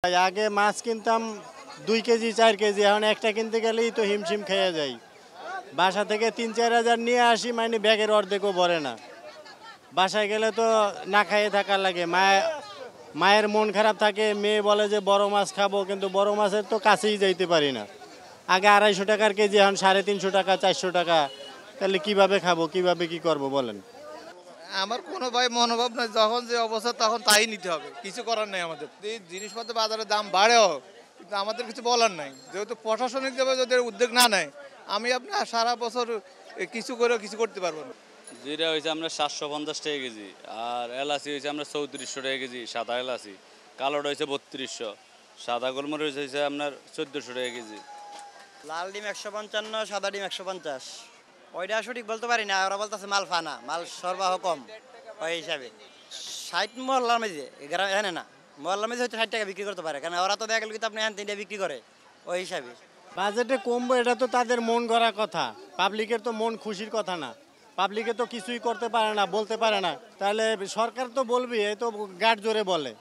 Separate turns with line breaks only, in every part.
ভাই আগে মাছ কিনতাম 2 কেজি 4 কেজি, এখন একটা কিনতে গেলেই তো হিমশিম খেয়ে যাই। বাসা থেকে 3-4 হাজার নিয়ে আসি, মানে ব্যাগের অর্ধেকও ভরে না। বাসায় গেলে তো না খাইয়ে থাকা লাগে। মায়ের মন খারাপ থাকে, মেয়ে বলে যে বড় মাছ খাবো, কিন্তু বড় মাছের তো কাছেই যাইতে পারি না। আগে 250 টাকার কেজি, এখন 350 টাকা 400 টাকা। তাহলে কিভাবে খাবো, কিভাবে কি করব বলেন?
আমার কোনো ভাই মনোভাব নাই, যখন যে অবস্থা তখন তাই নিতে হবে, কিছু করার নেই আমাদের। এই জিনিসপত্র বাজারে দাম বাড়েও কিন্তু আমাদের কিছু বলার নাই, যেহেতু প্রশাসনিকভাবে যদি উদ্যোগ না নেয় আমি আপনার সারা বছর কিছু করে কিছু করতে পারবো না।
জিরা হয়েছে আমরা 750 টাকা কেজি, আর এলাচি হয়েছে আমরা 3400 টাকা কেজি, সাদা এলাচি। কালোটা হয়েছে 3200, সাদা গোলমরিচ হয়েছে আপনার 1400 টাকা কেজি।
লাল ডিম 155, সাদা ডিম 150। ওইটা সঠিক বলতে পারি না, ওরা বলতেছে মাল ফানা, মাল সরবরাহ কম ওই হিসাবে। 60 মহল্লার মেঝে এখানে না, মহল্লার মেঝে হয়তো 60 টাকা বিক্রি করতে পারে, কারণ ওরা তো দেখা গেল কিন্তু আপনি এখান 3 বিক্রি করে ওই হিসাবে।
বাজেটে কমবো, এটা তো তাদের মন গড়া কথা, পাবলিকের তো মন খুশির কথা না। পাবলিকে তো কিছুই করতে পারে না, বলতে পারে না। তাহলে সরকার তো বলবি, এই তো গাঢ় জোরে বলে।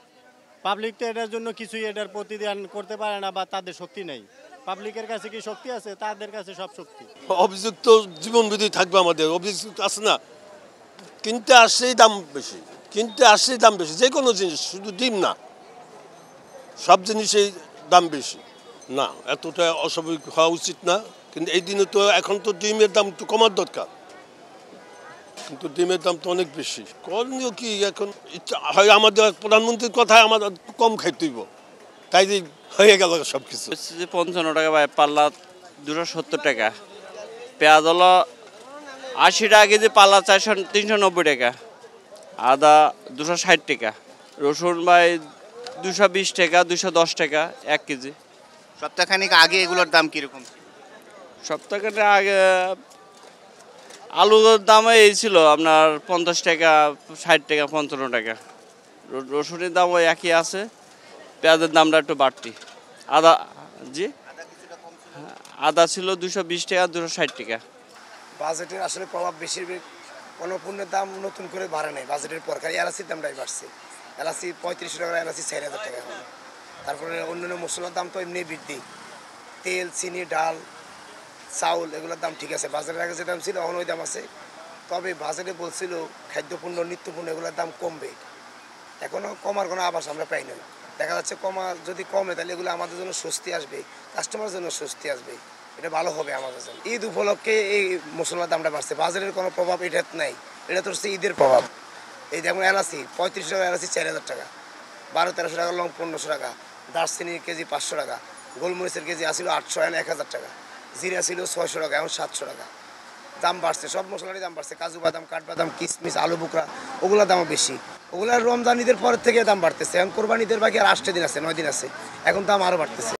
পাবলিক তো এটার জন্য কিছুই এটার প্রতিদান করতে পারে না, বা তাদের শক্তি নেই। পাবলিকের কাছে কি শক্তি আছে? তাদের কাছে সব শক্তি।
অভিযুক্ত জীবনবিধি থাকবে, আমাদের অভিযুক্ত আছে না, কিনতে আসলেই দাম বেশি, কিনতে আসলেই দাম বেশি। যে কোনো জিনিস, শুধু ডিম না, সব জিনিসেই দাম বেশি। না, এতটা অস্বাভাবিক হওয়া উচিত না। কিন্তু এই দিনে তো এখন তো ডিমের দাম তো কমার দরকার, কিন্তু ডিমের দাম তো অনেক বেশি। করণীয় কি এখন? হয় আমাদের প্রধানমন্ত্রীর কথায় আমাদের কম খাইতে হইব, তাই হয়ে গেল সব কিছু।
55 টাকা ভাই পাল্লা, 270 টাকা। পেঁয়াজ হলো 80 টাকা কেজি পাল্লা, 390 টাকা। আদা 260 টাকা। রসুন ভাই 220 টাকা, 210 টাকা 1 কেজি।
সপ্তাহখানিক আগে এগুলোর দাম কিরকম?
সপ্তাহখানেক আগে আলুর দাম এই ছিল আপনার 50 টাকা, 60 টাকা, 55 টাকা। রসুনের দামও একই আছে, পেঁয়াজের দামটা একটু বাড়তি। আদা, জি, আদা ছিল 220 টাকা, 260 টাকা।
বাজেটের আসলে প্রভাব বেশি। কোনো পণ্যের দাম নতুন করে বাড়ে নাই বাজেটের পর, খালি এলাচির দামটাই বাড়ছে। এলাচি 3500 টাকা, এলাচি 4000 টাকা এখন। তারপরে অন্যান্য মশলার দাম তো এমনি বৃদ্ধি। তেল, চিনি, ডাল, চাউল এগুলোর দাম ঠিক আছে, বাজারের আগে যে দাম ছিল এখন ওই দাম আছে। তবে বাজারে বলছিল খাদ্যপণ্য, নিত্যপণ্য এগুলোর দাম কমবে, এখনও কমার কোনো আভাস আমরা পাই না। দেখা যাচ্ছে যদি কমে তাহলে এগুলো আমাদের জন্য স্বস্তি আসবে, কাস্টমারের জন্য স্বস্তি আসবে, এটা ভালো হবে আমাদের জন্য। ঈদ উপলক্ষে এই মশলার দামটা বাড়ছে, বাজারের কোনো প্রভাব এটা নাই, এটা তো হচ্ছে ঈদের প্রভাব। এই যেমন এলাচি 3500 টাকা, এলাচি 4000 টাকা, 1200-1300 টাকা লং, 1500 টাকা। দারচিনির কেজি 500 টাকা, গোলমরিচের কেজি আসছিল 800, এখন 1000 টাকা। জিরা ছিল 600 টাকা, এখন 700 টাকা। দাম বাড়ছে, সব মশলারই দাম বাড়ছে। কাজু বাদাম, কাঠবাদাম, কিশমিশ, আলু বুকরা, ওগুলোর দামও বেশি। ওগুলো রমজান ঈদের পরের থেকে দাম বাড়তেছে। এখন কোরবানি ঈদের বাকি আর 8 দিন আছে, 9 দিন আছে, এখন দাম আরও বাড়তেছে।